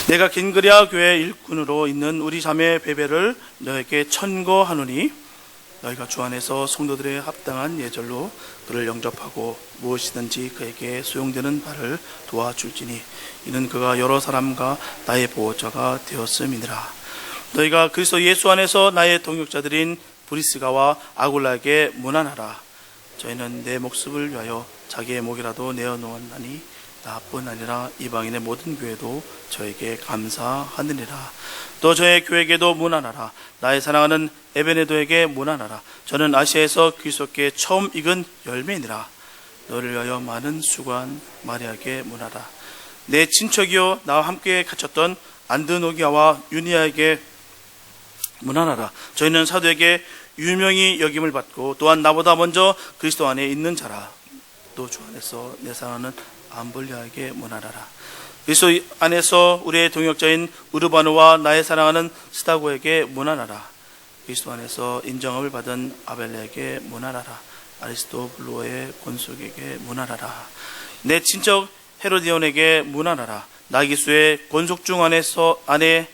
내가 긴그리아 교회 일꾼으로 있는 우리 자매 베베를 너에게 천거하노니 너희가 주 안에서 성도들의 합당한 예절로 그를 영접하고 무엇이든지 그에게 소용되는 바를 도와줄지니 이는 그가 여러 사람과 나의 보호자가 되었음이니라. 너희가 그리스도 예수 안에서 나의 동역자들인 브리스가와 아굴라에게 문안하라. 저희는 내 목숨을 위하여 자기의 목이라도 내어놓았나니 나뿐 아니라 이방인의 모든 교회도 저에게 감사하느니라. 또 저의 교회에게도 문안하라. 나의 사랑하는 에베네도에게 문안하라. 저는 아시아에서 그리스도께 처음 익은 열매니라. 너를 위하여 많은 수고한 마리아에게 문하라. 내 친척이요 나와 함께 갇혔던 안드노기아와 유니아에게 문안하라. 저희는 사도에게 유명히 여김을 받고 또한 나보다 먼저 그리스도 안에 있는 자라. 또 주 안에서 내 사랑하는 암블리아에게 문안하라. 그리스도 안에서 우리의 동역자인 우르바누와 나의 사랑하는 스타고에게 문안하라. 그리스도 안에서 인정함을 받은 아벨레에게 문안하라. 아리스토블로의 권속에게 문안하라. 내 친척 헤로디온에게 문안하라. 나기수의 권속중 안에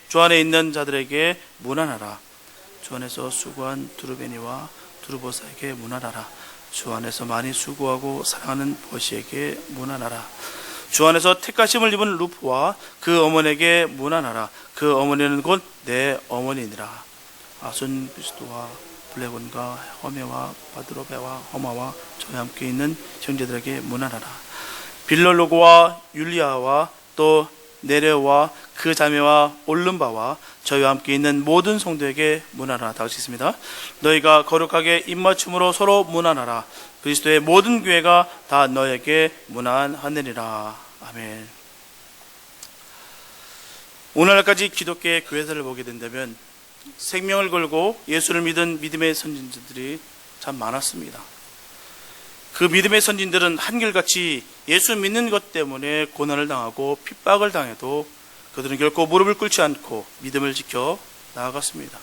주 안에 있는 자들에게 문안하라. 주 안에서 수고한 두르베니와 두르보사에게 문안하라. 주 안에서 많이 수고하고 사랑하는 버시에게 문안하라. 주 안에서 택하심을 입은 루프와 그 어머니에게 문안하라. 그 어머니는 곧 내 어머니니라. 아순 그리스도와 블레곤과 허메와 바드로베와 허마와 저와 함께 있는 형제들에게 문안하라. 빌롤로고와 율리아와 또 네레오와 그 자매와 올름바와 저희와 함께 있는 모든 성도에게 문안하라. 다 같이 있습니다. 너희가 거룩하게 입맞춤으로 서로 문안하라. 그리스도의 모든 교회가 다 너에게 문안하느니라. 아멘. 오늘날까지 기독교의 교회사를 보게 된다면 생명을 걸고 예수를 믿은 믿음의 선진들이 참 많았습니다. 그 믿음의 선진들은 한결같이 예수 믿는 것 때문에 고난을 당하고 핍박을 당해도 그들은 결코 무릎을 꿇지 않고 믿음을 지켜 나아갔습니다.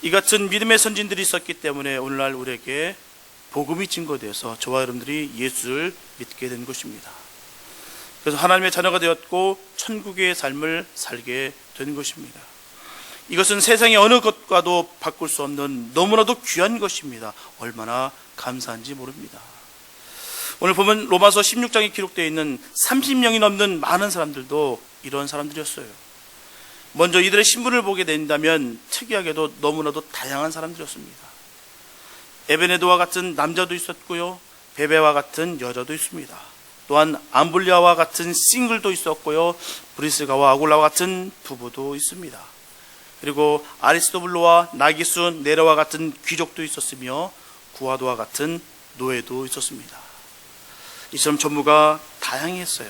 이 같은 믿음의 선진들이 있었기 때문에 오늘날 우리에게 복음이 증거되어서 저와 여러분들이 예수를 믿게 된 것입니다. 그래서 하나님의 자녀가 되었고 천국의 삶을 살게 된 것입니다. 이것은 세상의 어느 것과도 바꿀 수 없는 너무나도 귀한 것입니다. 얼마나 감사한지 모릅니다. 오늘 보면 로마서 16장에 기록되어 있는 30명이 넘는 많은 사람들도 이런 사람들이었어요. 먼저 이들의 신분을 보게 된다면 특이하게도 너무나도 다양한 사람들이었습니다. 에베네도와 같은 남자도 있었고요, 베베와 같은 여자도 있습니다. 또한 암블리아와 같은 싱글도 있었고요, 브리스가와 아굴라와 같은 부부도 있습니다. 그리고 아리스토블로와 나기수, 네레와 같은 귀족도 있었으며 구하도와 같은 노예도 있었습니다. 이처럼 전부가 다양했어요.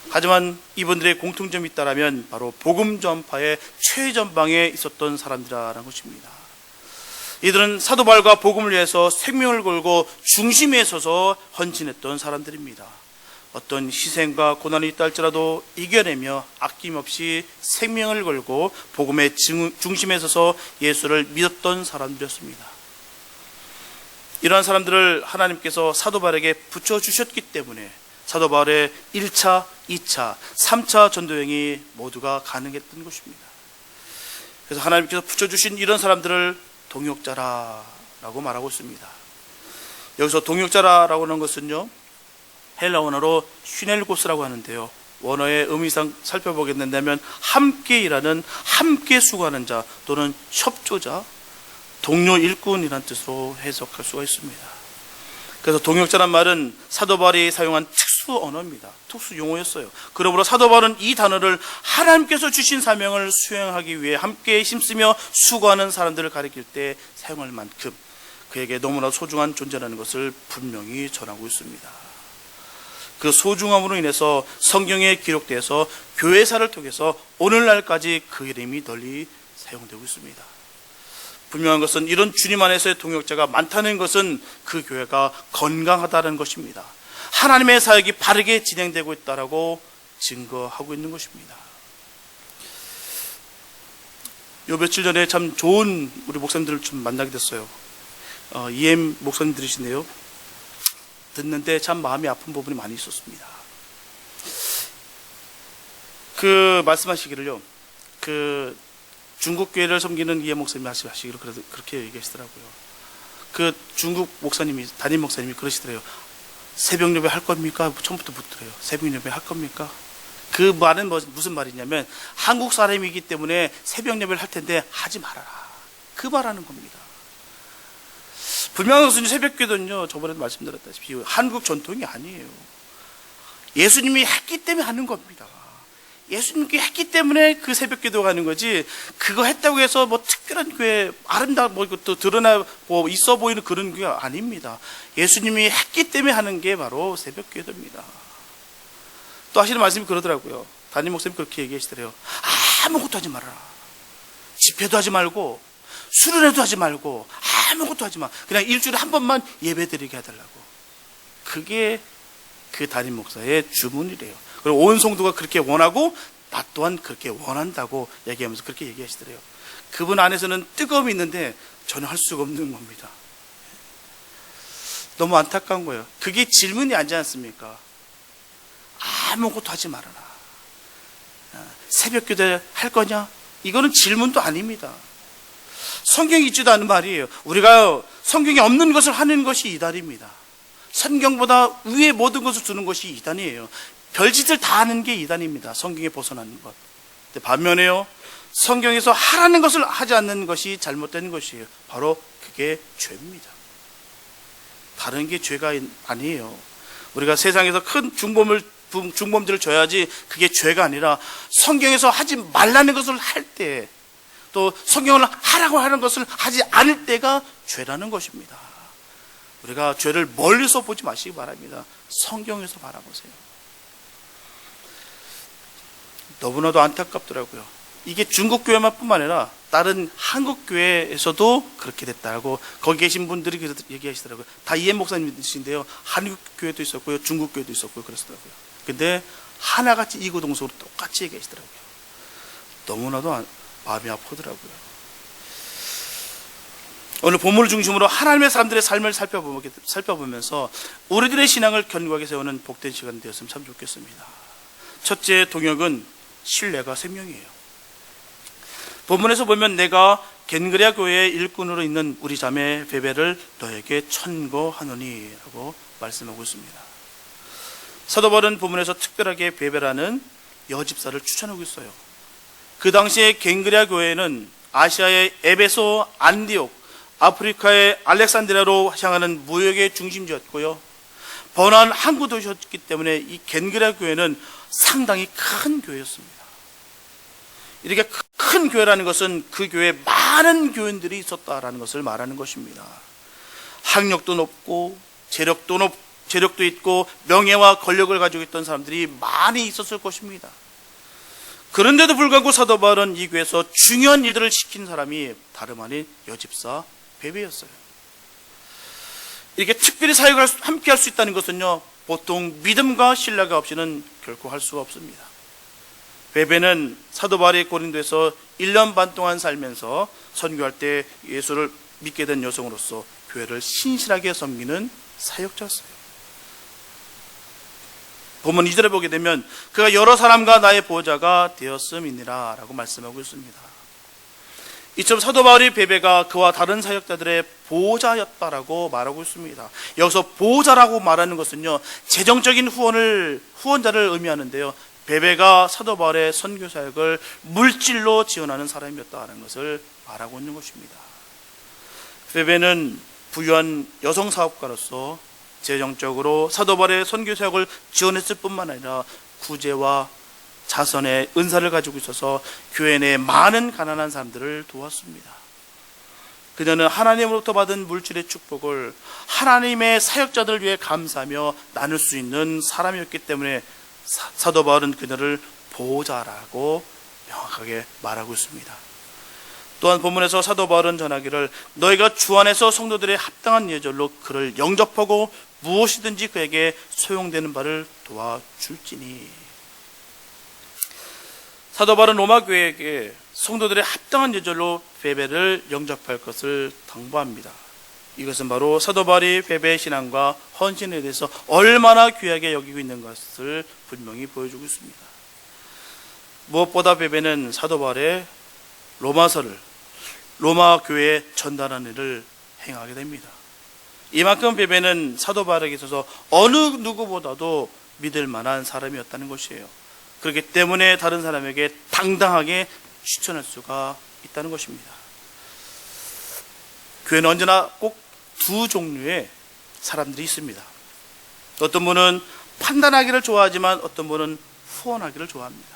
하지만 이분들의 공통점이 있다면 바로 복음 전파의 최전방에 있었던 사람들이라는 것입니다. 이들은 사도 바울과 복음을 위해서 생명을 걸고 중심에 서서 헌신했던 사람들입니다. 어떤 희생과 고난이 있다 할지라도 이겨내며 아낌없이 생명을 걸고 복음의 중심에 서서 예수를 믿었던 사람들이었습니다. 이러한 사람들을 하나님께서 사도 바울에게 붙여주셨기 때문에 사도 바울의 1차, 2차, 3차 전도여행이 모두가 가능했던 것입니다. 그래서 하나님께서 붙여주신 이런 사람들을 동역자라고 말하고 있습니다. 여기서 동역자라고 하는 것은요, 헬라 원어로 휘넬고스라고 하는데요, 원어의 의미상 살펴보게 된다면 함께 일하는, 함께 수고하는 자 또는 협조자, 동료 일꾼이라는 뜻으로 해석할 수가 있습니다. 그래서 동역자란 말은 사도 바울이 사용한 특수 언어입니다. 특수 용어였어요. 그러므로 사도 바울은 이 단어를 하나님께서 주신 사명을 수행하기 위해 함께 힘쓰며 수고하는 사람들을 가리킬 때 사용할 만큼 그에게 너무나 소중한 존재라는 것을 분명히 전하고 있습니다. 그 소중함으로 인해서 성경에 기록돼서 교회사를 통해서 오늘날까지 그 이름이 널리 사용되고 있습니다. 분명한 것은 이런 주님 안에서의 동역자가 많다는 것은 그 교회가 건강하다는 것입니다. 하나님의 사역이 바르게 진행되고 있다라고 증거하고 있는 것입니다. 요 며칠 전에 참 좋은 우리 목사님들을 좀 만나게 됐어요. EM 목사님들이신데요, 듣는데 참 마음이 아픈 부분이 많이 있었습니다. 그 말씀하시기를요. 그 중국 교회를 섬기는 이해 목사님이 하시기로 그렇게 얘기하시더라고요. 그 중국 목사님이 담임 목사님이 그러시더래요. 새벽 예배 할 겁니까? 처음부터 묻더래요. 새벽 예배 할 겁니까? 그 말은 무슨 말이냐면 한국 사람이기 때문에 새벽 예배를 할 텐데 하지 말아라. 그 말하는 겁니다. 분명한 것은 새벽 기도는요, 저번에도 말씀드렸다시피 한국 전통이 아니에요. 예수님이 했기 때문에 하는 겁니다. 예수님께 했기 때문에 그 새벽 기도가 하는 거지, 그거 했다고 해서 뭐 특별한 교회 아름다워 또 드러나 뭐 있어 보이는 그런 게 아닙니다. 예수님이 했기 때문에 하는 게 바로 새벽 기도입니다. 또 하시는 말씀이 그러더라고요. 담임 목사님 그렇게 얘기하시더래요. 아무것도 하지 말아라. 집회도 하지 말고 수련회도 하지 말고 아무것도 하지 마. 그냥 일주일에 한 번만 예배 드리게 해달라고. 그게 그 담임 목사의 주문이래요. 그리고 온 성도가 그렇게 원하고 나 또한 그렇게 원한다고 얘기하면서 그렇게 얘기하시더래요. 그분 안에서는 뜨거움이 있는데 전혀 할 수가 없는 겁니다. 너무 안타까운 거예요. 그게 질문이 아니지 않습니까? 아무것도 하지 말아라. 새벽 기도 할 거냐? 이거는 질문도 아닙니다. 성경이 있지도 않은 말이에요. 우리가 성경에 없는 것을 하는 것이 이단입니다. 성경보다 위에 모든 것을 두는 것이 이단이에요. 별짓을 다 하는 게 이단입니다. 성경에 벗어나는 것. 반면에요, 성경에서 하라는 것을 하지 않는 것이 잘못된 것이에요. 바로 그게 죄입니다. 다른 게 죄가 아니에요. 우리가 세상에서 큰 중범죄를 져야지 그게 죄가 아니라 성경에서 하지 말라는 것을 할 때, 또 성경을 하라고 하는 것을 하지 않을 때가 죄라는 것입니다. 우리가 죄를 멀리서 보지 마시기 바랍니다. 성경에서 바라보세요. 너무나도 안타깝더라고요. 이게 중국 교회만 뿐만 아니라 다른 한국 교회에서도 그렇게 됐다고 거기 계신 분들이 얘기하시더라고요. 다 이해 목사님이신데요, 한국 교회도 있었고요, 중국 교회도 있었고요, 그러시더라고요. 근데 하나같이 이구동성으로 똑같이 얘기하시더라고요. 너무나도 마음이 아프더라고요. 오늘 본문을 중심으로 하나님의 사람들의 삶을 살펴보면서 우리들의 신앙을 견고하게 세우는 복된 시간 되었으면 참 좋겠습니다. 첫째 동역은 신뢰가 생명이에요. 본문에서 보면 내가 겐그레아 교회의 일꾼으로 있는 우리 자매 베베를 너에게 천거하노니 라고 말씀하고 있습니다. 사도 바울은 본문에서 특별하게 베베라는 여집사를 추천하고 있어요. 그 당시에 겐그레아 교회는 아시아의 에베소, 안디옥, 아프리카의 알렉산드리아로 향하는 무역의 중심지였고요, 번화한 항구 도시였기 때문에 이 겐그레아 교회는 상당히 큰 교회였습니다. 이렇게 큰 교회라는 것은 그 교회에 많은 교인들이 있었다라는 것을 말하는 것입니다. 학력도 높고 재력도 있고 명예와 권력을 가지고 있던 사람들이 많이 있었을 것입니다. 그런데도 불구하고 사도 바울은 이 교회에서 중요한 일들을 시킨 사람이 다름 아닌 여집사 베베였어요. 이렇게 특별히 사역을 함께 할 수 있다는 것은요, 보통 믿음과 신뢰가 없이는 결코 할 수가 없습니다. 베베는 사도 바울이 고린도에서 1년 반 동안 살면서 선교할 때 예수를 믿게 된 여성으로서 교회를 신실하게 섬기는 사역자였어요. 본문 2절에 보게 되면 그가 여러 사람과 나의 보호자가 되었음이니라 라고 말씀하고 있습니다. 이처럼 사도 바울이 베베가 그와 다른 사역자들의 보호자였다라고 말하고 있습니다. 여기서 보호자라고 말하는 것은요, 재정적인 후원자를 의미하는데요, 베베가 사도 바울의 선교 사역을 물질로 지원하는 사람이었다는 것을 말하고 있는 것입니다. 베베는 부유한 여성 사업가로서 재정적으로 사도 바울의 선교 사역을 지원했을 뿐만 아니라 구제와 자선의 은사를 가지고 있어서 교회 내에 많은 가난한 사람들을 도왔습니다. 그녀는 하나님으로부터 받은 물질의 축복을 하나님의 사역자들을 위해 감사하며 나눌 수 있는 사람이었기 때문에 사도 바울은 그녀를 보호자라고 명확하게 말하고 있습니다. 또한 본문에서 사도 바울은 전하기를 너희가 주 안에서 성도들의 합당한 예절로 그를 영접하고 무엇이든지 그에게 소용되는 바를 도와줄지니. 사도 바울은 로마 교회에게 성도들의 합당한 예절로 베베를 영접할 것을 당부합니다. 이것은 바로 사도 바울이 베베의 신앙과 헌신에 대해서 얼마나 귀하게 여기고 있는 것을 분명히 보여주고 있습니다. 무엇보다 베베는 사도 바울의 로마서를 로마 교회에 전달하는 일을 행하게 됩니다. 이만큼 베베는 사도 바울에게 있어서 어느 누구보다도 믿을 만한 사람이었다는 것이에요. 그렇기 때문에 다른 사람에게 당당하게 추천할 수가 있다는 것입니다. 교회는 언제나 꼭 두 종류의 사람들이 있습니다. 어떤 분은 판단하기를 좋아하지만 어떤 분은 후원하기를 좋아합니다.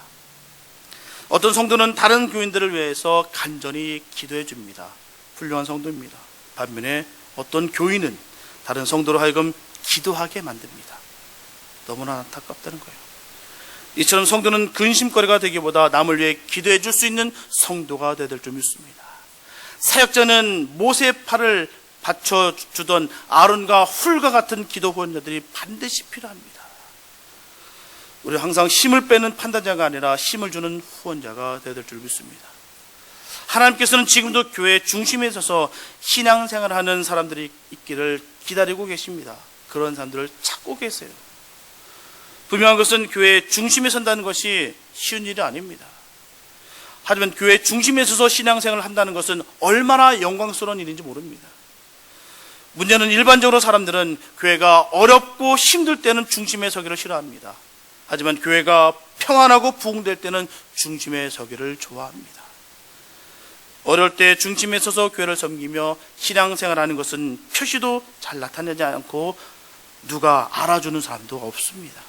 어떤 성도는 다른 교인들을 위해서 간절히 기도해 줍니다. 훌륭한 성도입니다. 반면에 어떤 교인은 다른 성도로 하여금 기도하게 만듭니다. 너무나 안타깝다는 거예요. 이처럼 성도는 근심거리가 되기보다 남을 위해 기도해 줄 수 있는 성도가 되어야 될 줄 믿습니다. 사역자는 모세의 팔을 받쳐주던 아론과 훌과 같은 기도 후원자들이 반드시 필요합니다. 우리 항상 힘을 빼는 판단자가 아니라 힘을 주는 후원자가 되어야 될 줄 믿습니다. 하나님께서는 지금도 교회 중심에 서서 신앙생활을 하는 사람들이 있기를 기다리고 계십니다. 그런 사람들을 찾고 계세요. 분명한 것은 교회 중심에 선다는 것이 쉬운 일이 아닙니다. 하지만 교회 중심에 서서 신앙생활을 한다는 것은 얼마나 영광스러운 일인지 모릅니다. 문제는 일반적으로 사람들은 교회가 어렵고 힘들 때는 중심에 서기를 싫어합니다. 하지만 교회가 평안하고 부흥될 때는 중심에 서기를 좋아합니다. 어려울 때 중심에 서서 교회를 섬기며 신앙생활하는 것은 표시도 잘 나타나지 않고 누가 알아주는 사람도 없습니다.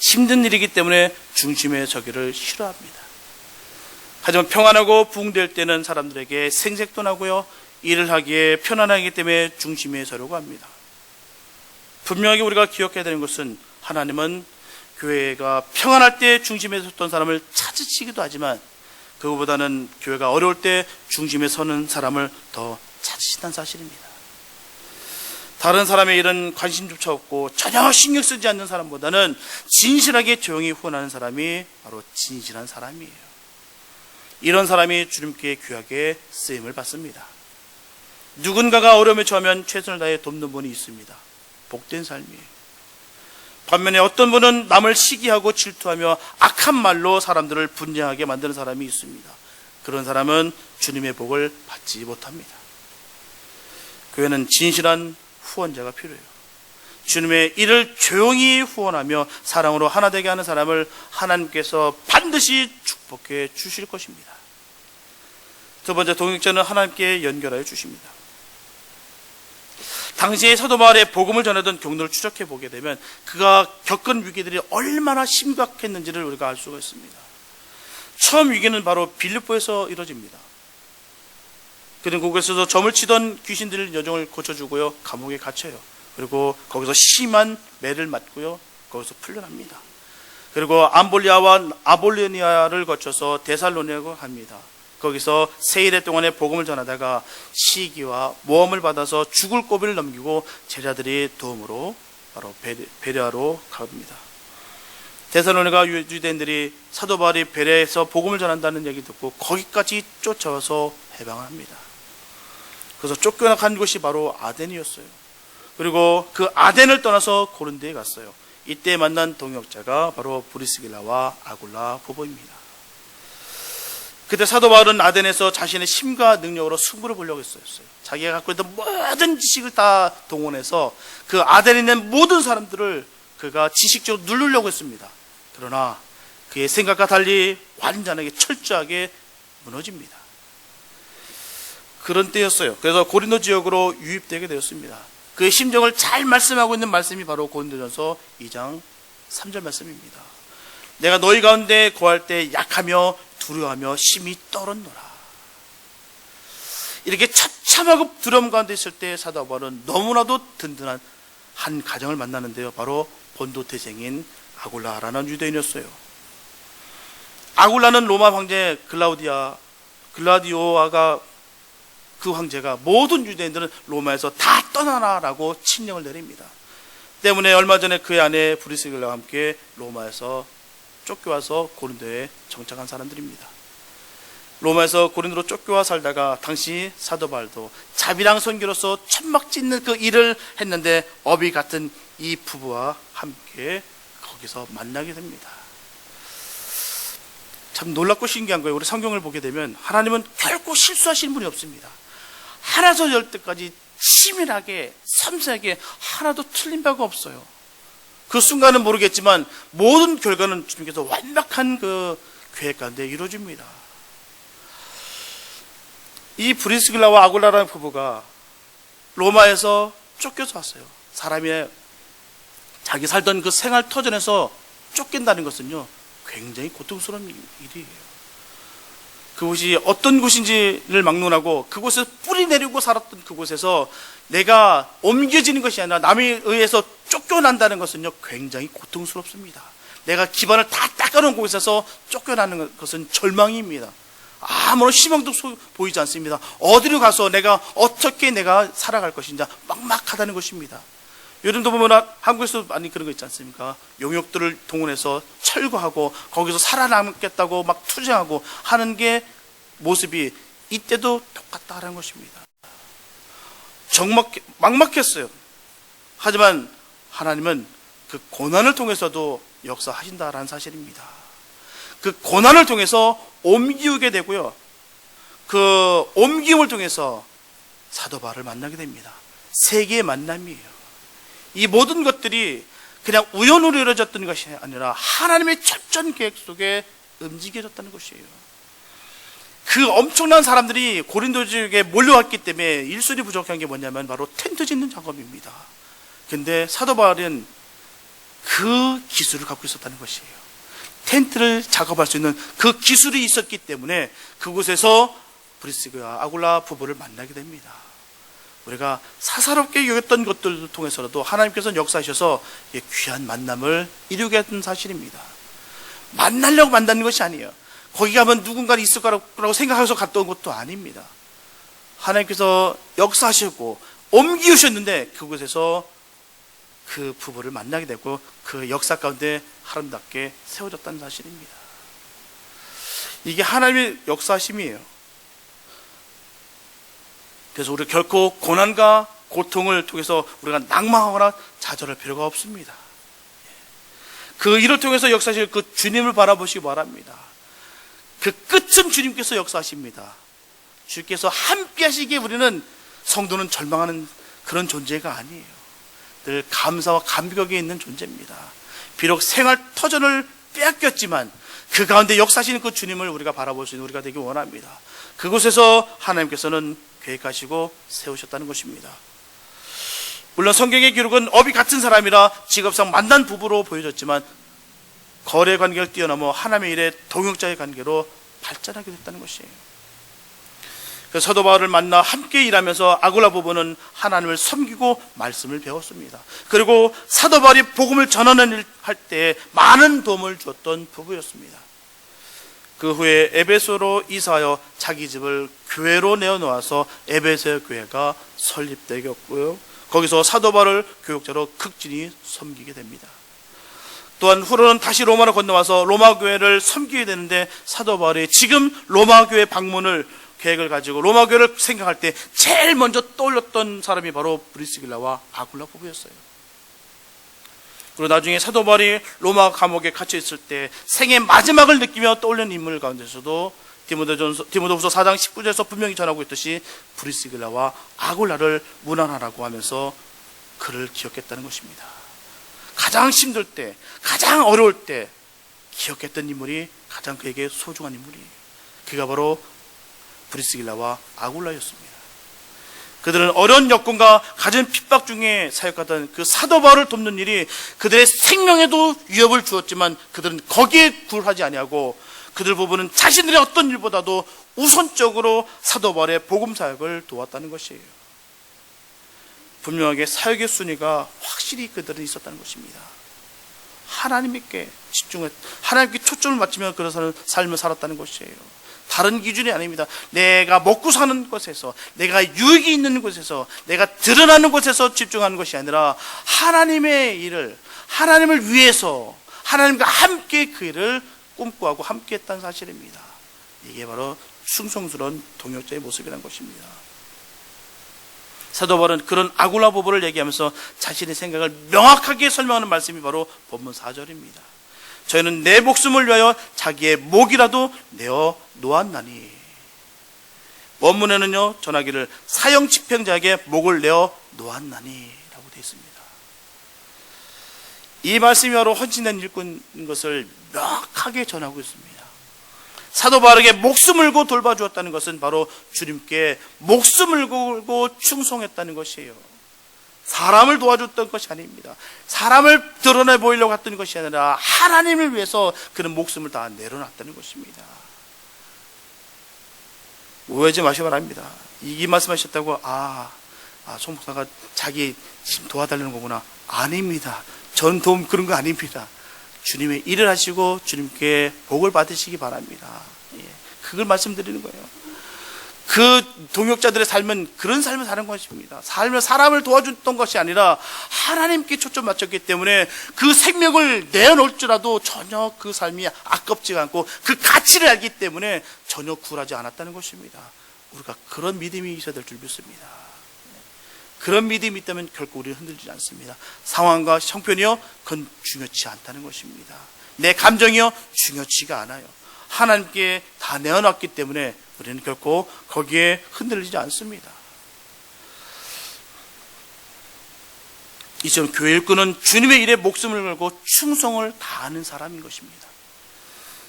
힘든 일이기 때문에 중심에 서기를 싫어합니다. 하지만 평안하고 부흥될 때는 사람들에게 생색도 나고요, 일을 하기에 편안하기 때문에 중심에 서려고 합니다. 분명하게 우리가 기억해야 되는 것은 하나님은 교회가 평안할 때 중심에 섰던 사람을 찾으시기도 하지만 그거보다는 교회가 어려울 때 중심에 서는 사람을 더 찾으신다는 사실입니다. 다른 사람의 일은 관심조차 없고 전혀 신경 쓰지 않는 사람보다는 진실하게 조용히 후원하는 사람이 바로 진실한 사람이에요. 이런 사람이 주님께 귀하게 쓰임을 받습니다. 누군가가 어려움에 처하면 최선을 다해 돕는 분이 있습니다. 복된 삶이에요. 반면에 어떤 분은 남을 시기하고 질투하며 악한 말로 사람들을 분쟁하게 만드는 사람이 있습니다. 그런 사람은 주님의 복을 받지 못합니다. 교회는 진실한 후원자가 필요해요. 주님의 일을 조용히 후원하며 사랑으로 하나 되게 하는 사람을 하나님께서 반드시 축복해 주실 것입니다. 두 번째, 동역자는 하나님께 연결하여 주십니다. 당시에 사도 바울의 복음을 전하던 경로를 추적해 보게 되면 그가 겪은 위기들이 얼마나 심각했는지를 우리가 알 수가 있습니다. 처음 위기는 바로 빌립보에서 이루어집니다. 그는 그곳에서 점을 치던 귀신들 여정을 고쳐주고요, 감옥에 갇혀요. 그리고 거기서 심한 매를 맞고요, 거기서 풀려납니다. 그리고 암볼리아와 아볼로니아를 거쳐서 데살로니가로 갑니다. 거기서 세 일의 동안에 복음을 전하다가 시기와 모험을 받아서 죽을 고비를 넘기고 제자들이 도움으로 바로 베레아로 갑니다. 데살로니가 유대인들이 사도 바울이 베레아에서 복음을 전한다는 얘기 듣고 거기까지 쫓아와서 해방을 합니다. 그래서 쫓겨나간 곳이 바로 아덴이었어요. 그리고 그 아덴을 떠나서 고린도에 갔어요. 이때 만난 동역자가 바로 브리스길라와 아굴라 부부입니다. 그때 사도 바울은 아덴에서 자신의 힘과 능력으로 승부를 보려고 했어요. 자기가 갖고 있던 모든 지식을 다 동원해서 그 아덴에 있는 모든 사람들을 그가 지식적으로 누르려고 했습니다. 그러나 그의 생각과 달리 완전하게 철저하게 무너집니다. 그런 때였어요. 그래서 고린도 지역으로 유입되게 되었습니다. 그의 심정을 잘 말씀하고 있는 말씀이 바로 고린도전서 2장 3절 말씀입니다. 내가 너희 가운데 거할 때 약하며 두려워하며 심히 떨었노라. 이렇게 참참하고 두려움 가운데 있을 때 사도 바울은 너무나도 든든한 한 가정을 만나는데요, 바로 본도 태생인 아굴라라는 유대인이었어요. 아굴라는 로마 황제 글라디오아가 그 황제가 모든 유대인들은 로마에서 다 떠나라라고 칙령을 내립니다. 때문에 얼마 전에 그의 아내 브리스길라와 함께 로마에서 쫓겨와서 고린도에 정착한 사람들입니다. 로마에서 고린도로 쫓겨와 살다가 당시 사도 바울도 자비랑 선교로서 천막 짓는 그 일을 했는데 어비 같은 이 부부와 함께 거기서 만나게 됩니다. 참 놀랍고 신기한 거예요. 우리 성경을 보게 되면 하나님은 결코 실수하시는 분이 없습니다. 하나에서 열 때까지 치밀하게 섬세하게 하나도 틀린 바가 없어요. 그 순간은 모르겠지만 모든 결과는 주님께서 완벽한 그 계획 가운데 이루어집니다. 이 브리스길라와 아굴라라는 부부가 로마에서 쫓겨서 왔어요. 사람이 자기 살던 그 생활 터전에서 쫓긴다는 것은요, 굉장히 고통스러운 일이에요. 그곳이 어떤 곳인지를 막론하고 그곳에서 뿌리 내리고 살았던 그곳에서 내가 옮겨지는 것이 아니라 남에 의해서 쫓겨난다는 것은요, 굉장히 고통스럽습니다. 내가 기반을 다 닦아놓은 곳에서 쫓겨나는 것은 절망입니다. 아무런 희망도 보이지 않습니다. 어디로 가서 어떻게 내가 살아갈 것인지 막막하다는 것입니다. 요즘도 보면 한국에서 많이 그런 거 있지 않습니까? 용역들을 동원해서 철거하고 거기서 살아남겠다고 막 투쟁하고 하는 게 모습이 이때도 똑같다라는 것입니다. 막막했어요. 하지만 하나님은 그 고난을 통해서도 역사하신다라는 사실입니다. 그 고난을 통해서 옮기게 되고요, 그 옮김을 통해서 사도 바울을 만나게 됩니다. 세계의 만남이에요. 이 모든 것들이 그냥 우연으로 이루어졌던 것이 아니라 하나님의 철저한 계획 속에 움직여졌다는 것이에요. 그 엄청난 사람들이 고린도 지역에 몰려왔기 때문에 일손이 부족한 게 뭐냐면 바로 텐트 짓는 작업입니다. 근데 사도 바울은 그 기술을 갖고 있었다는 것이에요. 텐트를 작업할 수 있는 그 기술이 있었기 때문에 그곳에서 브리스길라와 아굴라 부부를 만나게 됩니다. 우리가 사사롭게 여겼던 것들을 통해서라도 하나님께서는 역사하셔서 귀한 만남을 이루게 했던 사실입니다. 만나려고 만나는 것이 아니에요. 거기 가면 누군가 있을 거라고 생각해서 갔던 것도 아닙니다. 하나님께서 역사하시고 옮기셨는데 그곳에서 그 부부를 만나게 되고 그 역사 가운데 아름답게 세워졌다는 사실입니다. 이게 하나님의 역사심이에요. 그래서 우리 결코 고난과 고통을 통해서 우리가 낭망하거나 좌절할 필요가 없습니다. 그 일을 통해서 역사하실 그 주님을 바라보시기 바랍니다. 그 끝은 주님께서 역사하십니다. 주께서 함께 하시기에 우리는 성도는 절망하는 그런 존재가 아니에요. 늘 감사와 감격에 있는 존재입니다. 비록 생활 터전을 빼앗겼지만 그 가운데 역사하시는 그 주님을 우리가 바라볼 수 있는 우리가 되기 원합니다. 그곳에서 하나님께서는 계획하시고 세우셨다는 것입니다. 물론 성경의 기록은 업이 같은 사람이라 직업상 만난 부부로 보여졌지만 거래 관계를 뛰어넘어 하나님의 일에 동역자의 관계로 발전하게 됐다는 것이에요. 그래서 사도 바울을 만나 함께 일하면서 아굴라 부부는 하나님을 섬기고 말씀을 배웠습니다. 그리고 사도 바울이 복음을 전하는 일 할 때 많은 도움을 주었던 부부였습니다. 그 후에 에베소로 이사하여 자기 집을 교회로 내어놓아서 에베소 교회가 설립되었고요, 거기서 사도 바울을 교역자로 극진히 섬기게 됩니다. 또한 후로는 다시 로마로 건너와서 로마 교회를 섬기게 되는데 사도 바울이 지금 로마 교회 방문을 계획을 가지고 로마 교회를 생각할 때 제일 먼저 떠올렸던 사람이 바로 브리스길라와 아굴라 부부였어요. 그리고 나중에 사도 바울이 로마 감옥에 갇혀 있을 때 생의 마지막을 느끼며 떠올린 인물 가운데서도 디모데후서 4장 19절에서 분명히 전하고 있듯이 브리스길라와 아굴라를 문안하라고 하면서 그를 기억했다는 것입니다. 가장 힘들 때, 가장 어려울 때 기억했던 인물이 가장 그에게 소중한 인물이에요. 그가 바로 브리스길라와 아굴라였습니다. 그들은 어려운 여건과 갖은 핍박 중에 사역하던 그 사도 바울을 돕는 일이 그들의 생명에도 위협을 주었지만 그들은 거기에 굴하지 아니하고 그들 부부는 자신들의 어떤 일보다도 우선적으로 사도 바울의 복음 사역을 도왔다는 것이에요. 분명하게 사역의 순위가 확실히 그들은 있었다는 것입니다. 하나님께 하나님께 초점을 맞추며 그런 삶을 살았다는 것이에요. 다른 기준이 아닙니다. 내가 먹고 사는 곳에서, 내가 유익이 있는 곳에서, 내가 드러나는 곳에서 집중하는 것이 아니라 하나님의 일을, 하나님을 위해서 하나님과 함께 그 일을 꿈꾸고 함께 했다는 사실입니다. 이게 바로 충성스러운 동역자의 모습이라는 것입니다. 사도 바울은 그런 아굴라 부부를 얘기하면서 자신의 생각을 명확하게 설명하는 말씀이 바로 본문 4절입니다. 저희는 내 목숨을 위하여 자기의 목이라도 내어 놓았나니. 원문에는요, 전하기를 사형 집행자에게 목을 내어 놓았나니 라고 되어 있습니다. 이 말씀이 바로 헌신된 일꾼인 것을 명확하게 전하고 있습니다. 사도 바울에게 목숨을 걸고 돌봐주었다는 것은 바로 주님께 목숨을 걸고 충성했다는 것이에요. 사람을 도와줬던 것이 아닙니다. 사람을 드러내 보이려고 했던 것이 아니라 하나님을 위해서 그는 목숨을 다 내려놨다는 것입니다. 오해하지 마시기 바랍니다. 이 말씀하셨다고 송 목사가 자기 지금 도와달라는 거구나. 아닙니다. 전 도움 그런 거 아닙니다. 주님의 일을 하시고 주님께 복을 받으시기 바랍니다. 그걸 말씀드리는 거예요. 그 동역자들의 삶은 그런 삶을 사는 것입니다. 삶을 사람을 도와줬던 것이 아니라 하나님께 초점 맞췄기 때문에 그 생명을 내어놓을지라도 전혀 그 삶이 아깝지가 않고 그 가치를 알기 때문에 전혀 굴하지 않았다는 것입니다. 우리가 그런 믿음이 있어야 될 줄 믿습니다. 그런 믿음이 있다면 결코 우리는 흔들리지 않습니다. 상황과 형편이요, 그건 중요치 않다는 것입니다. 내 감정이요, 중요치가 않아요. 하나님께 다 내어놨기 때문에 우리는 결코 거기에 흔들리지 않습니다. 이처럼 교회 일꾼은 주님의 일에 목숨을 걸고 충성을 다하는 사람인 것입니다.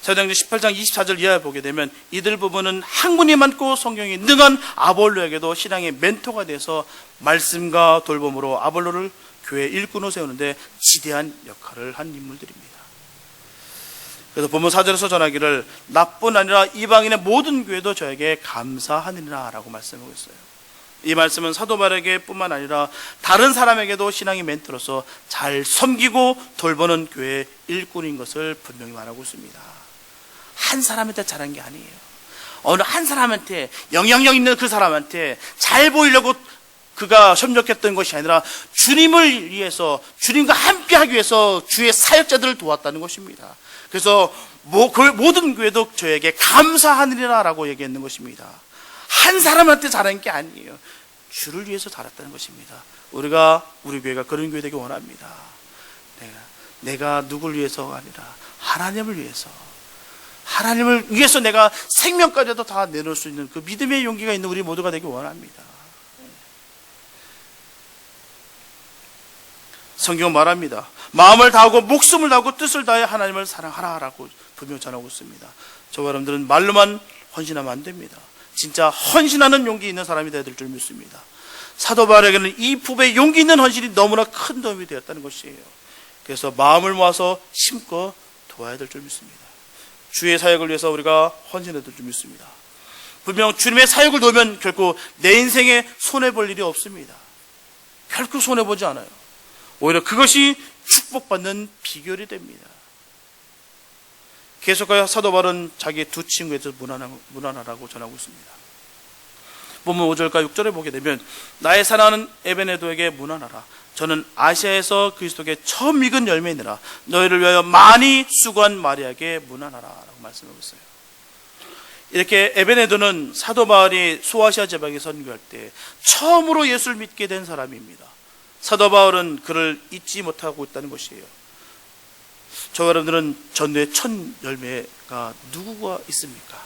사도행전 18장 24절 이하에 보게 되면 이들 부부는 학문이 많고 성경이 능한 아볼로에게도 신앙의 멘토가 돼서 말씀과 돌봄으로 아볼로를 교회 일꾼으로 세우는데 지대한 역할을 한 인물들입니다. 그래서 본문 4절에서 전하기를 나뿐 아니라 이방인의 모든 교회도 저에게 감사하느니라 라고 말씀하고 있어요. 이 말씀은 사도 바울에게 뿐만 아니라 다른 사람에게도 신앙의 멘토로서 잘 섬기고 돌보는 교회 일꾼인 것을 분명히 말하고 있습니다. 한 사람한테 잘한 게 아니에요. 어느 한 사람한테, 영향력 있는 그 사람한테 잘 보이려고 그가 협력했던 것이 아니라 주님을 위해서, 주님과 함께 하기 위해서 주의 사역자들을 도왔다는 것입니다. 그래서 모든 교회도 저에게 감사하느니라 라고 얘기했는 것입니다. 한 사람한테 잘한 게 아니에요. 주를 위해서 잘했다는 것입니다. 우리 교회가 그런 교회 되기 원합니다. 내가 누굴 위해서가 아니라 하나님을 위해서 내가 생명까지도 다 내놓을 수 있는 그 믿음의 용기가 있는 우리 모두가 되기 원합니다. 성경은 말합니다. 마음을 다하고 목숨을 다하고 뜻을 다해 하나님을 사랑하라라고 분명히 전하고 있습니다. 저와 여러분들은 말로만 헌신하면 안 됩니다. 진짜 헌신하는 용기 있는 사람이 되어야 될 줄 믿습니다. 사도 바울에게는 이 부부의 용기 있는 헌신이 너무나 큰 도움이 되었다는 것이에요. 그래서 마음을 모아서 심고 도와야 될 줄 믿습니다. 주의 사역을 위해서 우리가 헌신해야 될 줄 믿습니다. 분명 주님의 사역을 도우면 결코 내 인생에 손해볼 일이 없습니다. 결코 손해보지 않아요. 오히려 그것이 축복받는 비결이 됩니다. 계속하여 사도 바울은 자기 두 친구에 대해서 문안하라고 전하고 있습니다. 본문 5절과 6절에 보게 되면 나의 사랑하는 에베네도에게 문안하라. 저는 아시아에서 그리스도께 처음 익은 열매이니라. 너희를 위하여 많이 수고한 마리아에게 문안하라 라고 말씀하고 있어요. 이렇게 에베네도는 사도 바울이 소아시아 지방에 선교할 때 처음으로 예수를 믿게 된 사람입니다. 사도 바울은 그를 잊지 못하고 있다는 것이에요. 저 여러분들은 전도의 첫 열매가 누구가 있습니까?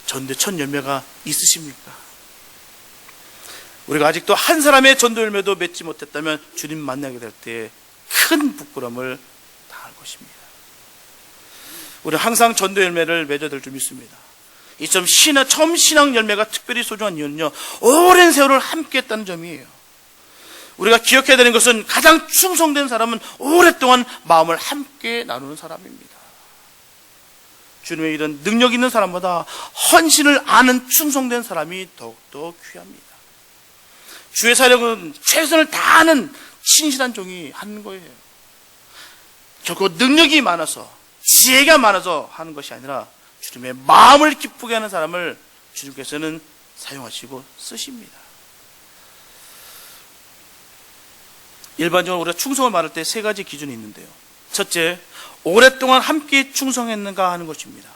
전도의 첫 열매가 있으십니까? 우리가 아직도 한 사람의 전도 열매도 맺지 못했다면 주님 만나게 될 때 큰 부끄러움을 당할 것입니다. 우리는 항상 전도 열매를 맺어야 될 줄 믿습니다. 이점 처음 신앙 열매가 특별히 소중한 이유는요, 오랜 세월을 함께 했다는 점이에요. 우리가 기억해야 되는 것은 가장 충성된 사람은 오랫동안 마음을 함께 나누는 사람입니다. 주님의 일은 능력 있는 사람보다 헌신을 아는 충성된 사람이 더욱더 귀합니다. 주의 사역은 최선을 다하는 신실한 종이 하는 거예요. 결코 능력이 많아서 지혜가 많아서 하는 것이 아니라 주님의 마음을 기쁘게 하는 사람을 주님께서는 사용하시고 쓰십니다. 일반적으로 우리가 충성을 말할 때 세 가지 기준이 있는데요. 첫째, 오랫동안 함께 충성했는가 하는 것입니다.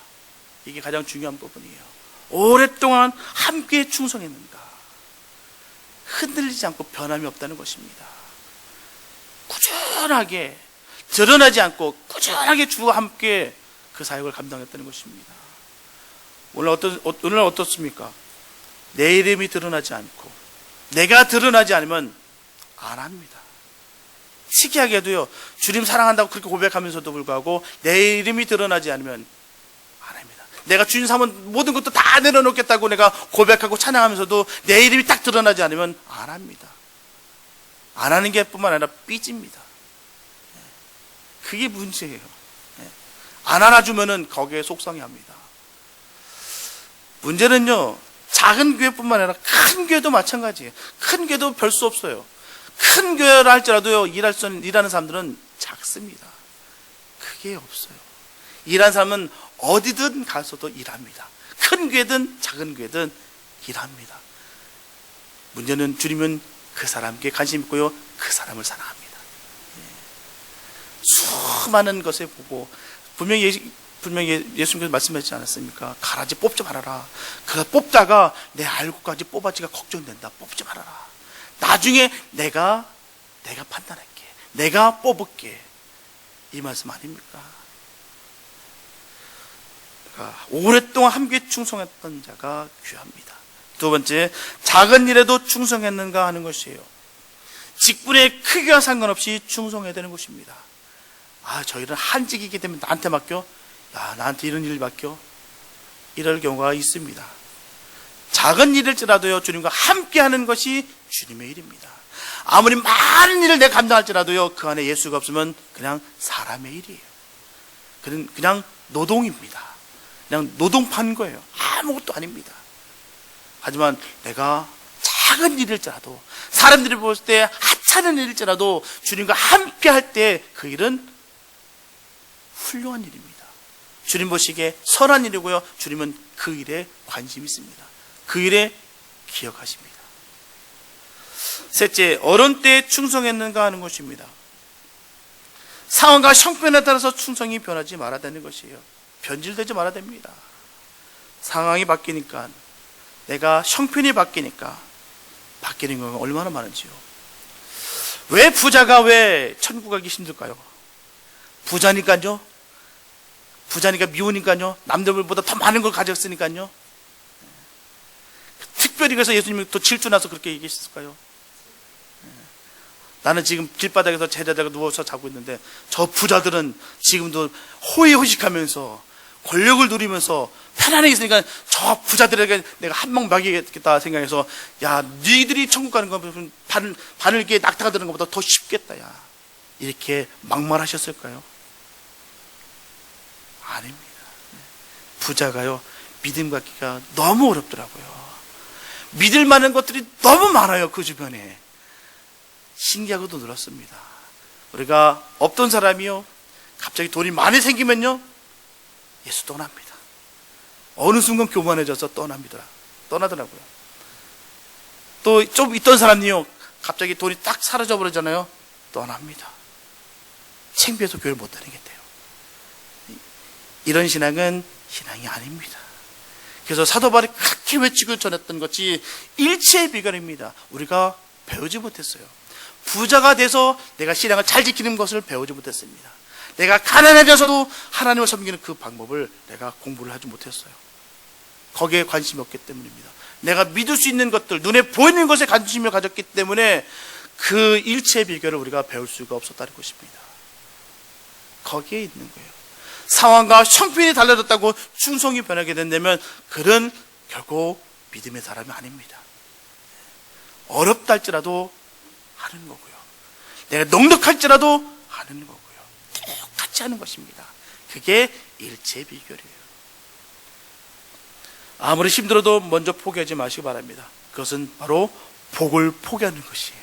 이게 가장 중요한 부분이에요. 오랫동안 함께 충성했는가. 흔들리지 않고 변함이 없다는 것입니다. 꾸준하게 드러나지 않고 꾸준하게 주와 함께 그 사역을 감당했다는 것입니다. 오늘 어떻습니까? 내 이름이 드러나지 않고 내가 드러나지 않으면 안 합니다. 특이하게도요, 주님 사랑한다고 그렇게 고백하면서도 불구하고 내 이름이 드러나지 않으면 안 합니다. 내가 주님 삼은 모든 것도 다 내려놓겠다고 내가 고백하고 찬양하면서도 내 이름이 딱 드러나지 않으면 안 합니다. 안 하는 게 뿐만 아니라 삐집니다. 그게 문제예요. 안 안아주면은 거기에 속상해합니다. 문제는요, 작은 교회뿐만 아니라 큰 교회도 마찬가지예요. 큰 교회도 별 수 없어요. 큰 교회라 할지라도요, 일하는 사람들은 작습니다. 그게 없어요. 일하는 사람은 어디든 가서도 일합니다. 큰 교회든 작은 교회든 일합니다. 문제는 주님은 그 사람께 관심 있고요, 그 사람을 사랑합니다. 수많은 것에 보고 분명히 예수님께서 말씀하시지 않았습니까? 가라지 뽑지 말아라. 그가 뽑다가 내 알고까지 뽑아지가 걱정된다. 뽑지 말아라. 나중에 내가 판단할게. 내가 뽑을게. 이 말씀 아닙니까? 그러니까 오랫동안 함께 충성했던 자가 귀합니다. 두 번째, 작은 일에도 충성했는가 하는 것이에요. 직분의 크기와 상관없이 충성해야 되는 것입니다. 저 일은 한직이기 때문에 나한테 맡겨? 나한테 이런 일을 맡겨? 이럴 경우가 있습니다. 작은 일일지라도요, 주님과 함께 하는 것이 주님의 일입니다. 아무리 많은 일을 내가 감당할지라도요, 그 안에 예수가 없으면 그냥 사람의 일이에요. 그냥 노동입니다. 그냥 노동판 거예요. 아무것도 아닙니다. 하지만 내가 작은 일일지라도, 사람들이 볼 때 하찮은 일일지라도 주님과 함께 할 때 그 일은 훌륭한 일입니다. 주님 보시기에 선한 일이고요, 주님은 그 일에 관심이 있습니다. 그 일에 기억하십니다. 셋째, 어려운 때에 충성했는가 하는 것입니다. 상황과 형편에 따라서 충성이 변하지 말아야 되는 것이에요. 변질되지 말아야 됩니다. 상황이 바뀌니까, 내가 형편이 바뀌니까 바뀌는 경우가 얼마나 많은지요. 왜 부자가 왜 천국 가기 힘들까요? 부자니까요. 부자니까 미우니까요. 남들보다 더 많은 걸 가졌으니까요. 특별히 그래서 예수님이 또 질투나서 그렇게 얘기했을까요? 나는 지금 길바닥에서 제자다가 누워서 자고 있는데 저 부자들은 지금도 호의호식하면서 권력을 누리면서 편안하게 있으니까 저 부자들에게 내가 한 방 먹이겠다 생각해서, 야, 니들이 천국 가는 거면 바늘기에 낙타가 드는 것보다 더 쉽겠다, 야, 이렇게 막말하셨을까요? 아닙니다. 부자가요, 믿음 갖기가 너무 어렵더라고요. 믿을 만한 것들이 너무 많아요. 그 주변에. 신기하고도 늘었습니다. 우리가 없던 사람이요, 갑자기 돈이 많이 생기면요, 예수 떠납니다. 어느 순간 교만해져서 떠나더라고요. 또 좀 있던 사람이요, 갑자기 돈이 딱 사라져 버리잖아요. 떠납니다. 창피해서 교회를 못 다니겠대요. 이런 신앙은 신앙이 아닙니다. 그래서 사도 바울이 그렇게 외치고 전했던 것이 일체의 비결입니다. 우리가 배우지 못했어요. 부자가 돼서 내가 신앙을 잘 지키는 것을 배우지 못했습니다. 내가 가난해져서도 하나님을 섬기는 그 방법을 내가 공부를 하지 못했어요. 거기에 관심이 없기 때문입니다. 내가 믿을 수 있는 것들, 눈에 보이는 것에 관심을 가졌기 때문에 그 일체의 비결을 우리가 배울 수가 없었다는 것입니다. 거기에 있는 거예요. 상황과 형편이 달라졌다고 충성이 변하게 된다면 그는 결국 믿음의 사람이 아닙니다. 어렵다 할지라도 하는 거고요. 내가 넉넉할지라도 하는 거고요. 똑같이 하는 것입니다. 그게 일체의 비결이에요. 아무리 힘들어도 먼저 포기하지 마시기 바랍니다. 그것은 바로 복을 포기하는 것이에요.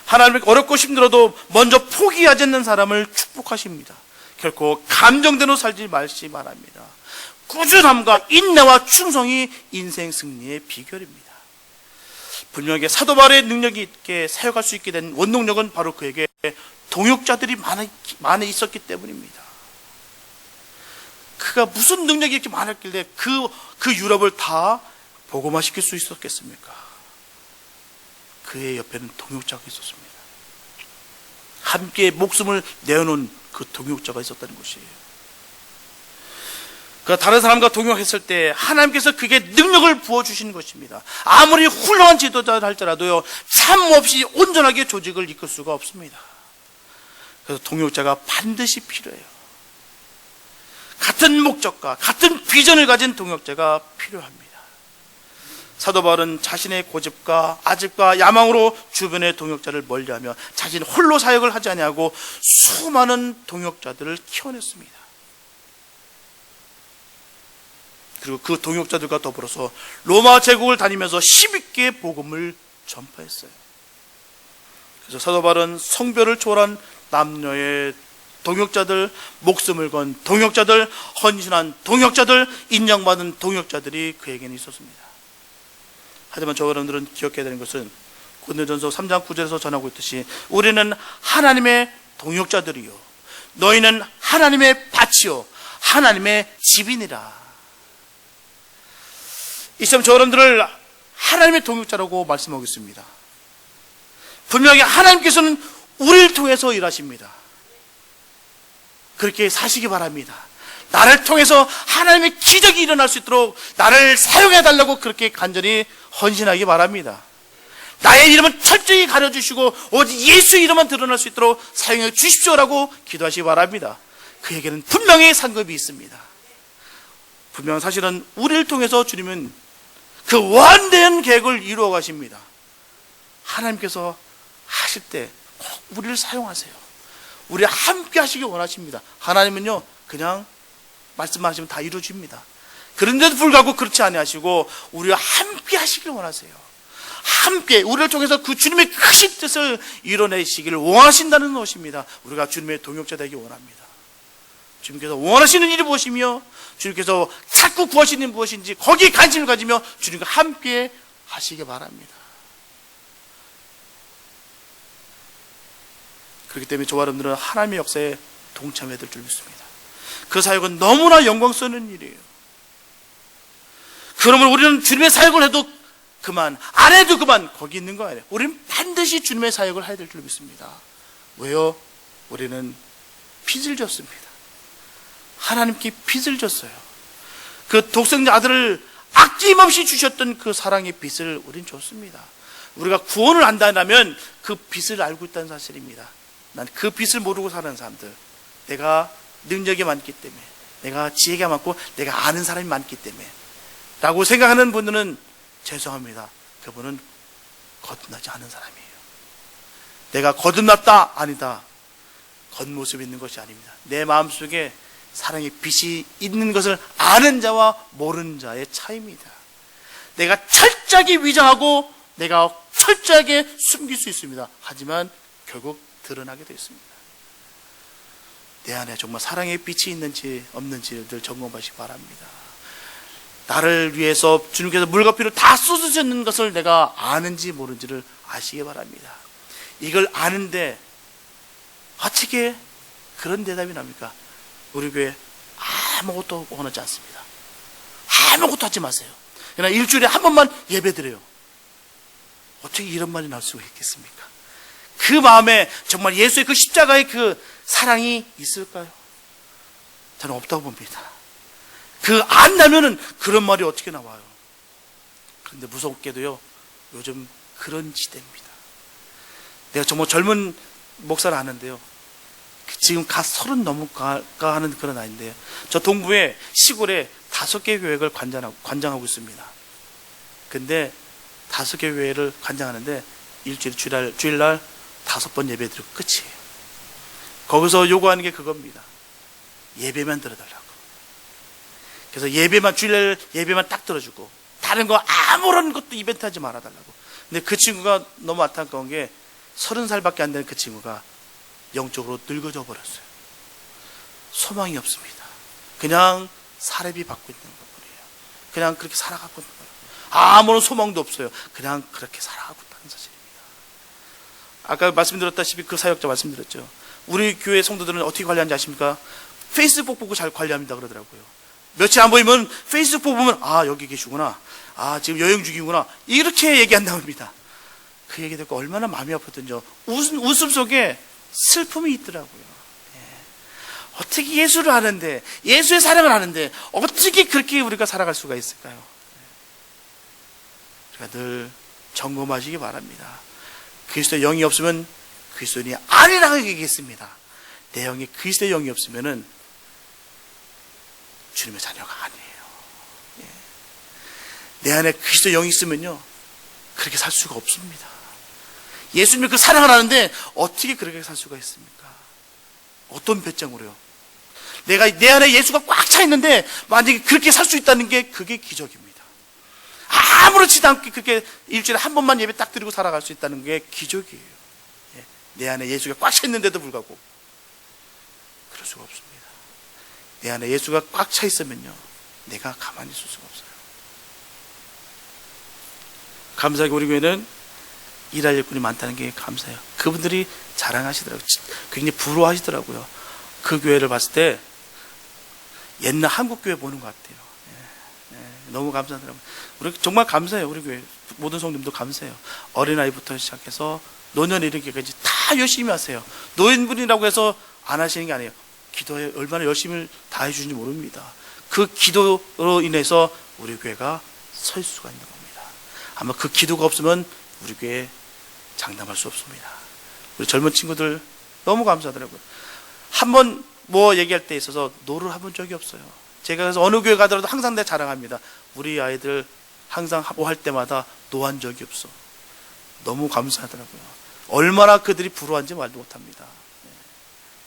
하나님께 어렵고 힘들어도 먼저 포기하지 않는 사람을 축복하십니다. 결코 감정대로 살지 마시기 바랍니다. 꾸준함과 인내와 충성이 인생 승리의 비결입니다. 분명하게 사도 바울의 능력이 있게 사역할 수 있게 된 원동력은 바로 그에게 동역자들이 많이 있었기 때문입니다. 그가 무슨 능력이 이렇게 많았길래 그 유럽을 다 복음화시킬 수 있었겠습니까? 그의 옆에는 동역자가 있었습니다. 함께 목숨을 내어놓은 그 동역자가 있었다는 것이에요. 그 다른 사람과 동역했을 때 하나님께서 그게 능력을 부어주시는 것입니다. 아무리 훌륭한 지도자를 할지라도요, 참 없이 온전하게 조직을 이끌 수가 없습니다. 그래서 동역자가 반드시 필요해요. 같은 목적과 같은 비전을 가진 동역자가 필요합니다. 사도 바울은 자신의 고집과 아집과 야망으로 주변의 동역자를 멀리하며 자신 홀로 사역을 하지 아니하고 수많은 동역자들을 키워냈습니다. 그리고 그 동역자들과 더불어서 로마 제국을 다니면서 12개의 복음을 전파했어요. 그래서 사도 바울은 성별을 초월한 남녀의 동역자들, 목숨을 건 동역자들, 헌신한 동역자들, 인정받은 동역자들이 그에게는 있었습니다. 하지만 저 여러분들은 기억해야 되는 것은 고린도전서 3장 9절에서 전하고 있듯이 우리는 하나님의 동역자들이요, 너희는 하나님의 밭이요 하나님의 집이니라. 이 시점 저 여러분들을 하나님의 동역자라고 말씀하고 있습니다. 분명히 하나님께서는 우리를 통해서 일하십니다. 그렇게 사시기 바랍니다. 나를 통해서 하나님의 기적이 일어날 수 있도록 나를 사용해달라고 그렇게 간절히 헌신하기 바랍니다. 나의 이름은 철저히 가려주시고 오직 예수 이름만 드러날 수 있도록 사용해 주십시오라고 기도하시기 바랍니다. 그에게는 분명히 상급이 있습니다. 분명 사실은 우리를 통해서 주님은 그 완대한 계획을 이루어 가십니다. 하나님께서 하실 때 꼭 우리를 사용하세요. 우리와 함께 하시길 원하십니다. 하나님은요, 그냥 말씀만 하시면 다 이루어집니다. 그런데도 불구하고 그렇지 아니하시고 우리와 함께 하시길 원하세요. 함께 우리를 통해서 그 주님의 크신 뜻을 이뤄내시기를 원하신다는 것입니다. 우리가 주님의 동역자 되기 원합니다. 주님께서 원하시는 일이 무엇이며 주님께서 자꾸 구하시는 일이 무엇인지 거기에 관심을 가지며 주님과 함께 하시기 바랍니다. 그렇기 때문에 저와 여러분들은 하나님의 역사에 동참해야 될 줄 믿습니다. 그 사역은 너무나 영광스러운 일이에요. 그러면 우리는 주님의 사역을 해도 그만, 안 해도 그만, 거기 있는 거 아니에요. 우리는 반드시 주님의 사역을 해야 될 줄 믿습니다. 왜요? 우리는 빚을 졌습니다. 하나님께 빚을 졌어요. 그 독생자 아들을 아낌없이 주셨던 그 사랑의 빚을 우린 줬습니다. 우리가 구원을 안다면 그 빚을 알고 있다는 사실입니다. 난 그 빚을 모르고 사는 사람들, 내가 능력이 많기 때문에, 내가 지혜가 많고 내가 아는 사람이 많기 때문에 라고 생각하는 분들은 죄송합니다. 그분은 거듭나지 않은 사람이에요. 내가 거듭났다 아니다, 겉모습이 있는 것이 아닙니다. 내 마음속에 사랑의 빛이 있는 것을 아는 자와 모르는 자의 차이입니다. 내가 철저하게 위장하고 내가 철저하게 숨길 수 있습니다. 하지만 결국 드러나게 되어 있습니다. 내 안에 정말 사랑의 빛이 있는지 없는지를 늘 점검하시기 바랍니다. 나를 위해서 주님께서 물과 피를 다 쏟으셨는 것을 내가 아는지 모르는지를 아시기 바랍니다. 이걸 아는데 어떻게 그런 대답이 납니까? 우리 교회 아무것도 원하지 않습니다. 아무것도 하지 마세요. 그냥 일주일에 한 번만 예배드려요. 어떻게 이런 말이 나올 수가 있겠습니까? 그 마음에 정말 예수의 그 십자가의 그 사랑이 있을까요? 저는 없다고 봅니다. 그 안다면은 그런 말이 어떻게 나와요? 그런데 무섭게도요, 요즘 그런 시대입니다. 내가 정말 젊은 목사를 아는데요, 지금 갓 30 넘을까 하는 그런 나이인데요, 저 동부에 시골에 5개 교회를 관장하고 있습니다. 근데 5개 교회를 관장하는데 일주일 주일날 5번 예배 드리고 끝이에요. 거기서 요구하는 게 그겁니다. 예배만 들어달라고. 그래서 예배만, 주일날 예배만 딱 들어주고 다른 거 아무런 것도 이벤트 하지 말아달라고. 근데 그 친구가 너무 안타까운 게 30살밖에 안 되는 그 친구가 영적으로 늙어져 버렸어요. 소망이 없습니다. 그냥 사례비 받고 있는 것뿐이에요. 그냥 그렇게 살아가고 있는 거예요. 아무런 소망도 없어요. 그냥 그렇게 살아가고 있다는 사실입니다. 아까 말씀드렸다시피 그 사역자 말씀드렸죠. 우리 교회 성도들은 어떻게 관리하는지 아십니까? 페이스북 보고 잘 관리합니다 그러더라고요. 며칠 안 보이면 페이스북 보면 아, 여기 계시구나, 아, 지금 여행 중이구나, 이렇게 얘기한다고 합니다. 그 얘기 듣고 얼마나 마음이 아팠던지요. 웃음 속에 슬픔이 있더라고요. 어떻게 예수를 아는데, 예수의 사랑을 아는데 어떻게 그렇게 우리가 살아갈 수가 있을까요? 우리가 늘 점검하시기 바랍니다. 그리스도의 영이 없으면 그리스도인이 아니라고 얘기했습니다. 내 영에 그리스도의 영이 없으면 주님의 자녀가 아니에요. 내 안에 그리스도의 영이 있으면요, 그렇게 살 수가 없습니다. 예수님의 그 사랑을 아는데 어떻게 그렇게 살 수가 있습니까? 어떤 배짱으로요? 내 안에 예수가 꽉 차 있는데 만약에 그렇게 살 수 있다는 게 그게 기적입니다. 아무렇지도 않게 그렇게 일주일에 한 번만 예배 딱 드리고 살아갈 수 있다는 게 기적이에요. 내 안에 예수가 꽉 차 있는데도 불구하고 그럴 수가 없습니다. 내 안에 예수가 꽉 차 있으면요, 내가 가만히 있을 수가 없어요. 감사하게 우리 교회는 일할 일꾼이 많다는 게 감사해요. 그분들이 자랑하시더라고요. 굉장히 부러워하시더라고요. 그 교회를 봤을 때 옛날 한국 교회 보는 것 같아요. 너무 감사하더라고요. 우리 정말 감사해요. 우리 교회 모든 성도님도 감사해요. 어린아이부터 시작해서 노년 이르기까지 다 열심히 하세요. 노인분이라고 해서 안 하시는 게 아니에요. 기도에 얼마나 열심히 다 해주는지 모릅니다. 그 기도로 인해서 우리 교회가 설 수가 있는 겁니다. 아마 그 기도가 없으면 우리 교회 장담할 수 없습니다. 우리 젊은 친구들 너무 감사하더라고요. 한번 뭐 얘기할 때 있어서 노를 해본 적이 없어요. 제가 그래서 어느 교회 가더라도 항상 내가 자랑합니다. 우리 아이들 항상 뭐 할 때마다 노한 적이 없어. 너무 감사하더라고요. 얼마나 그들이 부러워한지 말도 못합니다.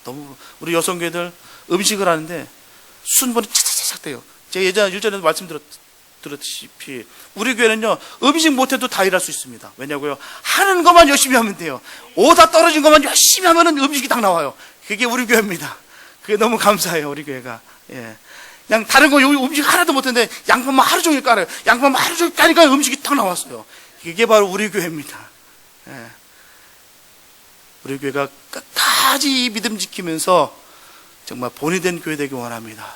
너무 우리 여성교회들 음식을 하는데 순번이 차차차차 돼요. 제가 예전에도 말씀드렸다시피 우리 교회는요, 음식 못해도 다 일할 수 있습니다. 왜냐고요? 하는 것만 열심히 하면 돼요. 오다 떨어진 것만 열심히 하면 음식이 딱 나와요. 그게 우리 교회입니다. 그게 너무 감사해요. 우리 교회가. 그냥 다른 거 여기 음식 하나도 못했는데 양파만 하루 종일 깔아요. 양파만 하루 종일 까니까 음식이 딱 나왔어요. 이게 바로 우리 교회입니다. 우리 교회가 끝까지 이 믿음 지키면서 정말 본이 된 교회 되기 원합니다.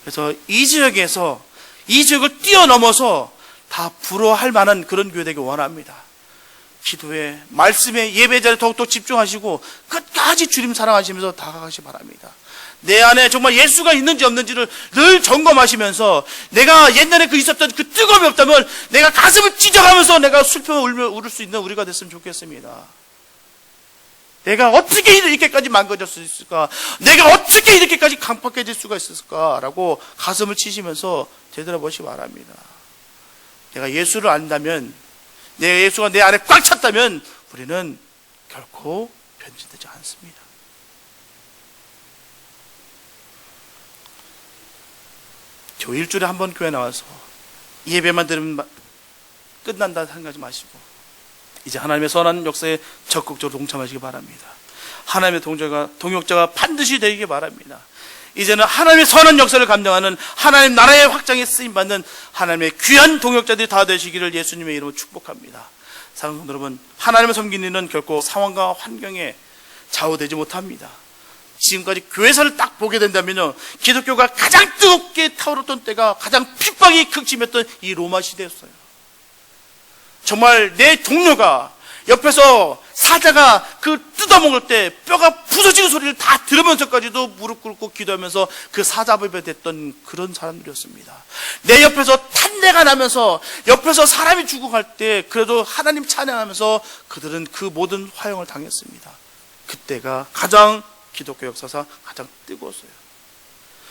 그래서 이 지역에서 이 지역을 뛰어넘어서 다 부러워할 만한 그런 교회 되기 원합니다. 기도에, 말씀에, 예배자에 더욱더 집중하시고 끝까지 주님 사랑하시면서 다가가시 바랍니다. 내 안에 정말 예수가 있는지 없는지를 늘 점검하시면서 내가 옛날에 그 있었던 그 뜨거움이 없다면 내가 가슴을 찢어가면서 내가 슬퍼 울을 수 있는 우리가 됐으면 좋겠습니다. 내가 어떻게 이렇게까지 망가졌을까? 내가 어떻게 이렇게까지 강팍해질 수가 있었을까라고 가슴을 치시면서 되돌아보시기 바랍니다. 내가 예수를 안다면, 내 예수가 내 안에 꽉 찼다면 우리는 결코 변질되지 않습니다. 저 일주일에 한 번 교회 나와서 예배만 들으면 끝난다 생각하지 마시고 이제 하나님의 선한 역사에 적극적으로 동참하시기 바랍니다. 하나님의 동역자가 반드시 되기 바랍니다. 이제는 하나님의 선한 역사를 감당하는 하나님 나라의 확장에 쓰임받는 하나님의 귀한 동역자들이 다 되시기를 예수님의 이름으로 축복합니다. 사랑하는 성도 여러분, 하나님을 섬기는 이는 결코 상황과 환경에 좌우되지 못합니다. 지금까지 교회사를 딱 보게 된다면요, 기독교가 가장 뜨겁게 타오르던 때가 가장 핍박이 극심했던 이 로마 시대였어요. 정말 내 동료가 옆에서 사자가 그 뜯어먹을 때 뼈가 부서지는 소리를 다 들으면서까지도 무릎 꿇고 기도하면서 그 사자법에 됐던 그런 사람들이었습니다. 내 옆에서 탄내가 나면서 옆에서 사람이 죽어갈 때 그래도 하나님 찬양하면서 그들은 그 모든 화형을 당했습니다. 그때가 가장 기독교 역사상 가장 뜨거웠어요.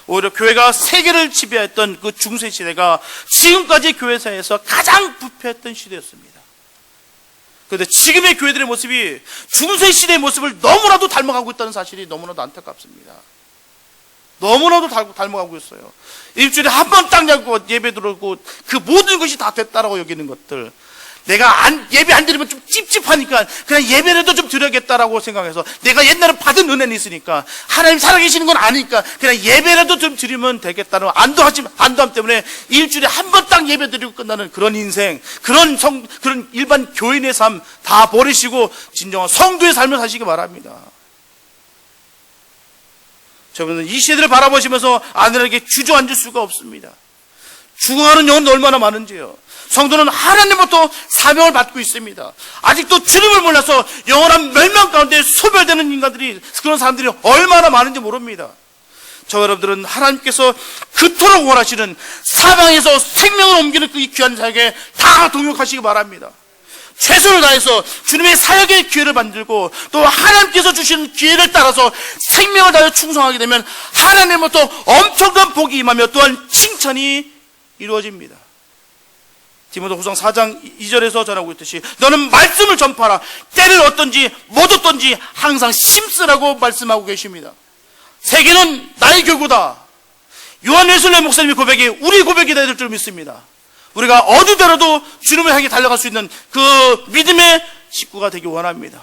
오히려 교회가 세계를 지배했던 그 중세 시대가 지금까지 교회사에서 가장 부패했던 시대였습니다. 그런데 지금의 교회들의 모습이 중세 시대의 모습을 너무나도 닮아가고 있다는 사실이 너무나도 안타깝습니다. 너무나도 닮아가고 있어요. 일주일에 한 번 딱 예배 들어오고 그 모든 것이 다 됐다라고 여기는 것들, 내가 예배 안 드리면 좀 찝찝하니까 그냥 예배라도 좀 드려야겠다라고 생각해서, 내가 옛날에 받은 은혜는 있으니까 하나님 살아계시는 건 아니까 그냥 예배라도 좀 드리면 되겠다는 안도함 때문에 일주일에 한 번 딱 예배 드리고 끝나는 그런 인생, 그런 일반 교인의 삶 다 버리시고 진정한 성도의 삶을 사시기 바랍니다. 저분은 이 시대를 바라보시면서 아내에게 주저앉을 수가 없습니다. 죽어가는 영혼도 얼마나 많은지요. 성도는 하나님부터 사명을 받고 있습니다. 아직도 주님을 몰라서 영원한 멸망 가운데 소멸되는 인간들이, 그런 사람들이 얼마나 많은지 모릅니다. 저 여러분들은 하나님께서 그토록 원하시는 사방에서 생명을 옮기는 그 귀한 사역에 다 동역하시기 바랍니다. 최선을 다해서 주님의 사역의 기회를 만들고 또 하나님께서 주시는 기회를 따라서 생명을 다하여 충성하게 되면 하나님부터 엄청난 복이 임하며 또한 칭찬이 이루어집니다. 디모데후서 4장 2절에서 전하고 있듯이 너는 말씀을 전파하라. 때를 얻든지 못 얻든지 항상 심쓰라고 말씀하고 계십니다. 세계는 나의 교구다. 요한 웨슬레 목사님의 고백이 우리 고백이 되야 될 줄 믿습니다. 우리가 어디더라도 주님을 향해 달려갈 수 있는 그 믿음의 식구가 되기 원합니다.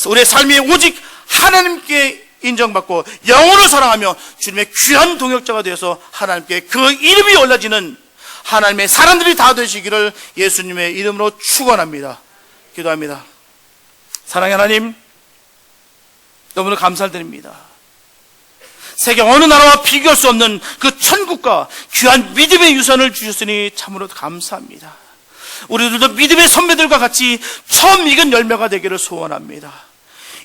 우리의 삶이 오직 하나님께 인정받고 영혼을 사랑하며 주님의 귀한 동역자가 되어서 하나님께 그 이름이 올라지는 하나님의 사람들이 다 되시기를 예수님의 이름으로 축원합니다. 기도합니다. 사랑의 하나님, 너무나 감사드립니다. 세계 어느 나라와 비교할 수 없는 그 천국과 귀한 믿음의 유산을 주셨으니 참으로 감사합니다. 우리들도 믿음의 선배들과 같이 처음 익은 열매가 되기를 소원합니다.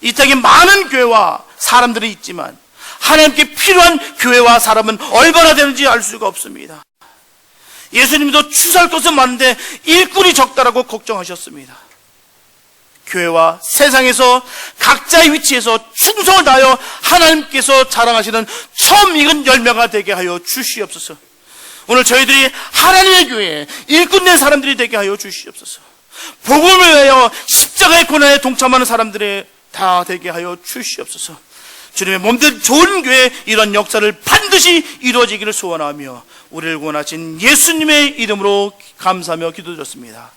이 땅에 많은 교회와 사람들이 있지만 하나님께 필요한 교회와 사람은 얼마나 되는지 알 수가 없습니다. 예수님도 추수할 것은 많은데 일꾼이 적다라고 걱정하셨습니다. 교회와 세상에서 각자의 위치에서 충성을 다하여 하나님께서 자랑하시는 처음 익은 열매가 되게 하여 주시옵소서. 오늘 저희들이 하나님의 교회에 일꾼된 사람들이 되게 하여 주시옵소서. 복음을 위하여 십자가의 고난에 동참하는 사람들이 다 되게 하여 주시옵소서. 주님의 몸된 좋은 교회 이런 역사를 반드시 이루어지기를 소원하며 우리를 구원하신 예수님의 이름으로 감사하며 기도드렸습니다.